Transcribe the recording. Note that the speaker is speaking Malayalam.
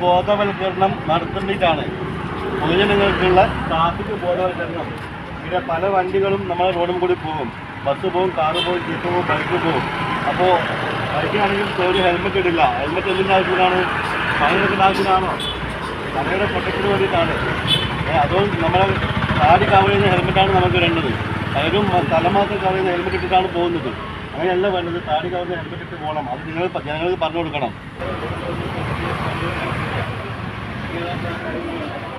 ബോധവൽക്കരണം നടത്തേണ്ടിയിട്ടാണ് പൊതുജനങ്ങൾക്കുള്ള ട്രാഫിക് ബോധവൽക്കരണം. ഇവിടെ പല വണ്ടികളും നമ്മളെ റോഡും കൂടി പോകും. ബസ് പോകും, കാറ് പോകും, ജീപ്പ് പോകും, ബൈക്ക് പോകും. അപ്പോൾ ബൈക്കിനാണെങ്കിൽ ഒരു ഹെൽമെറ്റ് ഇടില്ല. ഹെൽമെറ്റ് എന്തിൻ്റെ ആവശ്യത്തിനാണ്? ഫൈനെടുക്കുന്ന ആവശ്യത്തിനാണോ? തലയുടെ പ്രൊട്ടക്ഷന് വേണ്ടിയിട്ടാണ്. അതുകൊണ്ട് നമ്മളെ താടി കവർ ചെയ്യുന്ന ഹെൽമെറ്റാണ് നമുക്ക് വേണ്ടത്. പലരും തലമാത്രം കവർ ചെയ്യുന്ന ഹെൽമെറ്റ് ഇട്ടിട്ടാണ് പോകുന്നത്. അങ്ങനെയല്ല വേണ്ടത്. താടി കവർ ചെയ്യുന്ന ഹെൽമെറ്റ് ഇട്ട് പോകണം. അത് ജനങ്ങൾക്ക് പറഞ്ഞു കൊടുക്കണം.